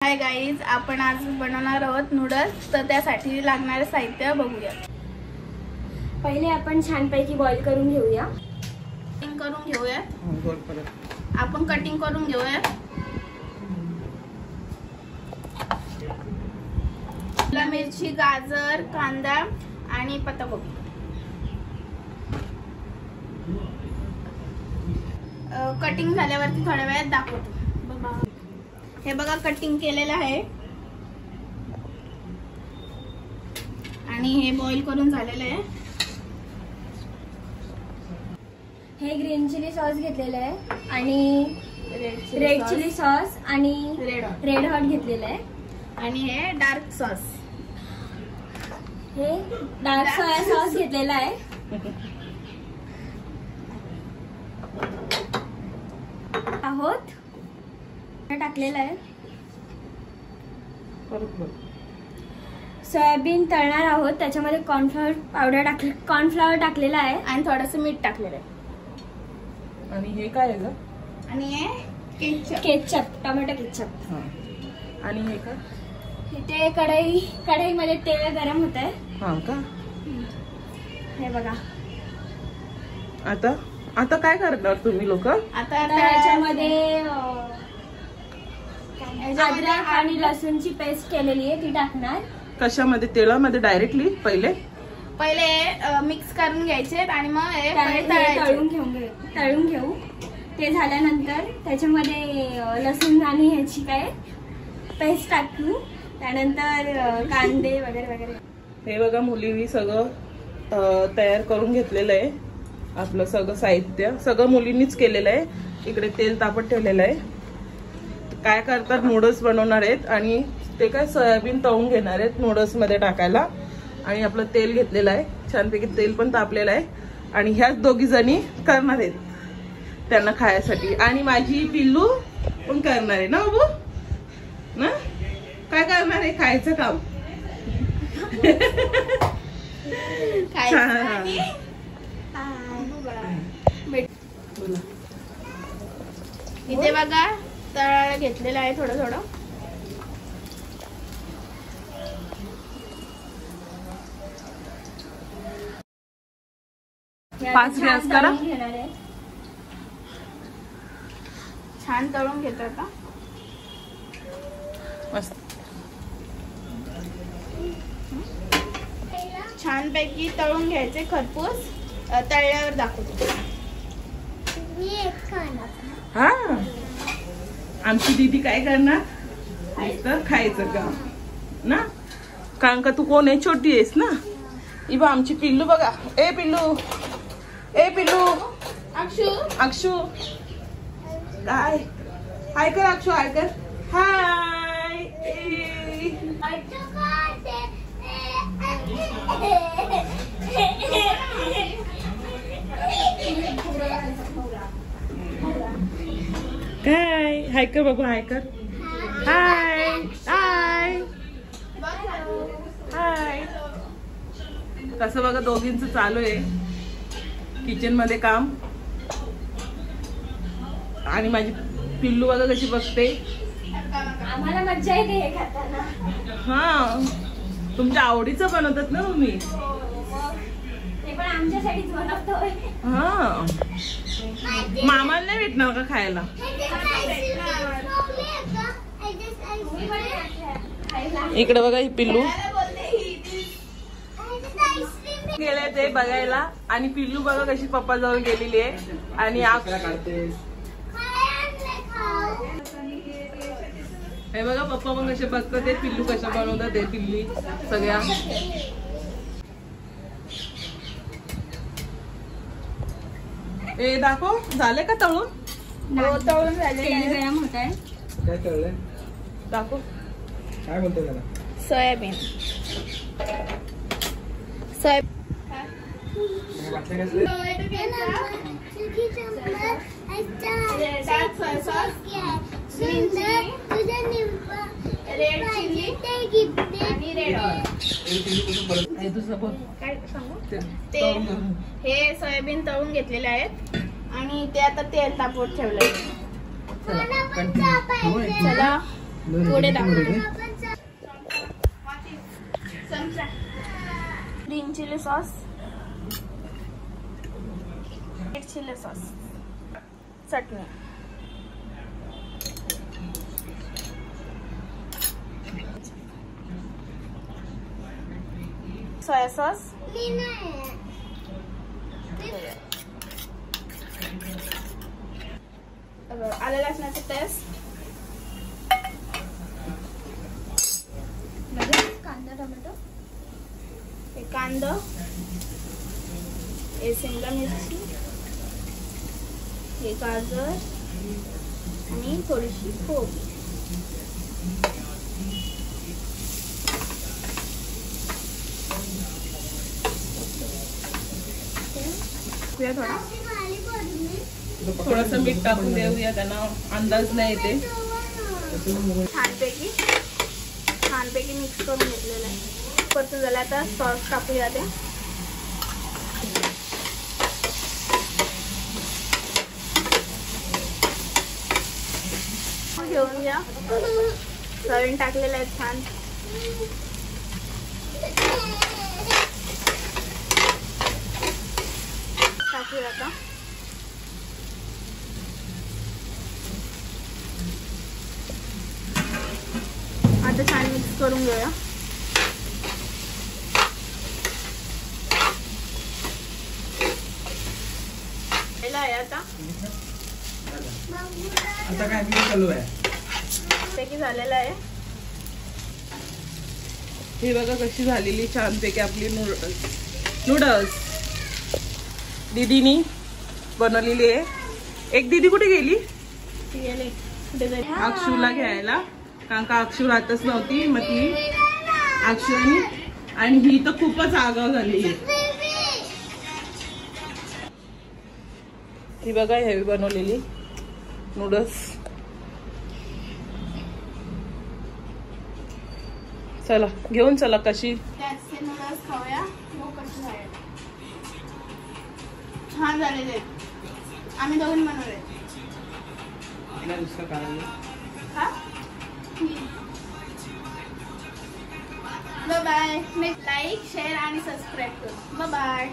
Hi guys, आपण आज बनवणार आहोत नूडल्स. तर त्यासाठी लागणारे साहित्य बघूया. पहिले आपण छानपैकी बॉईल करून घेऊया. कटिंग करून घेऊया. आपण कटिंग करून घेऊया. शिमला मिरची, गाजर, कांदा आणि पत्ताकोबी. कटिंग झाल्यावरती थोड्या वेळात दाखवतो. हे बघा, कटिंग केलेलं आहे आणि हे बॉईल करून झालेलं आहे. हे ग्रीन चिली सॉस घेतलेलं आहे आणि रेड चिली सॉस आणि रेड हॉट घेतलेलं आहे आणि हे डार्क सॉस. हे डार्क सोया सॉस घेतलेला आहे. आहोत टाकलेलं आहे. सोयाबीन तळणार आहोत, त्याच्यामध्ये कॉर्नफ्लॉवर टाकलेला आहे आणि थोडंसं मीठ टाकलेलं आहे. आणि हे काय आहे ग? आणि हे केचप, टोमॅटो केचप. आणि हे का? इथे कढईमध्ये तेल गरम होत आहे. हा का? हे बघा. आता काय करणार तुम्ही लोक? आता त्याच्यामध्ये अद्रक आणि लसूणची पेस्ट केलेली आहे ती टाकणार. कशामध्ये? तेलामध्ये डायरेक्टली पहिले मिक्स करून घ्यायचे आणि मग तळून घेऊ. ते झाल्यानंतर त्याच्यामध्ये लसूण आणि ह्याची काय पेस्ट टाकू. त्यानंतर कांदे वगैरे वगैरे. हे बघा, मुलींनी सगळं तयार करून घेतलेलं आहे. आपलं सगळं साहित्य सगळं मुलींनीच केलेलं आहे. इकडे तेल तापत ठेवलेलं आहे. काय करतात, नूडल्स बनवणार आहेत आणि ते काय सोयाबीन तळून घेणार आहेत नूडल्स मध्ये टाकायला. आणि आपलं तेल घेतलेलं आहे, छानपैकी तेल पण तापलेलं आहे. आणि ह्याच दोघी जणी करणार आहेत त्यांना खायसाठी. आणि माझी पिल्लू पण करणार आहे ना बाबू ना? काय करणार आहे? खायचं काम. इथे बघा, तळायला घेतलेलं आहे थोडं थोडं. पाच गॅस करा. छान तळून घेतो आता. मस्त छानपैकी तळून घ्यायचे खरपूस. तळल्यावर दाखवतो. हा, आमची दीदी काय करणार? तर खायचं का ना? कारण का तू कोण आहे? छोटी आहेस ना. इबा आमची पिल्लू बघा. ए पिल्लू, ए पिल्लू, अक्षू, अक्षू काय? हाय कर अक्षू, हाय कर. हाय. काय? हाय कर बघू, हाय कर. हाय हाय हाय. कसं बघा, दोघींचं चालू आहे किचन मध्ये काम. आणि माझी पिल्लू बघा कशी बघते. आम्हाला मज्जा येते हे खाताना. हा, तुमच्या आवडीचं बनवतात ना तुम्ही. ते पण आमच्यासाठीच बनवतोय. हा, मामाला नाही भेटणार का खायला? इकडे बघा, ही पिल्लू गेले ते बघायला. आणि पिल्लू बघा कशी पप्पा जवळ गेलेली आहे. आणि हे बघा, पप्पा पण कसे बघतात ते, पिल्लू कशा बनवतात ते पिल्ली सगळ्या. ए दाखव, झाले का तळून? तळून झाले. गरम होत आहे. काय तळलंय? दाखव. काय बोलतो त्याला? सोयाबीन. रेड चिली आणि रेड काय सांगू? ते हे सोयाबीन तळून घेतलेले आहेत आणि ते आता तेल तापवत ठेवलंय. चला पुढे दाखवतो. चमचा green chilli sauce, red chilli sauce, चटणी, सोया सॉस, आलं लसणाची पेस्ट, कांदा टोमॅटो, हे कांदा, हे शिमला मिरची, हे गाजर आणि थोडीशी कोबी. थोडस मीठ टाकून देऊया, त्यांना अंदाज नाही येते. छानपैकी मिक्स करून घेतलेलं आहे. परतून झालं. आता सॉस टाकूया ते. घेऊन घ्या. सॉस टाकलेलं आहे छान. टाकूया आता. आता छान मिक्स करून घेऊया. आता काय चालू आहे? पैकी झालेलं आहे. ही बघा कशी झालेली छानपैकी आपली नूडल्स दीदीनी बनवलेली आहे. एक दीदी कुठे गेली? ती गेली कुठे जाईल? अक्षूला घ्यायला, कारण का अक्षू राहतच नव्हती. मग ती अक्षू आणि ही तर खूपच आगाव झाली. ही बघा हेवी बनवलेली नूडल्स. चला घेऊन चला. कशी त्याचे नूडल्स खाऊया. कशी झाले? छान झालेले आहेत. आम्ही दोघांनी बनवले. बाय. लाईक, शेअर आणि सबस्क्राईब करू. बाय.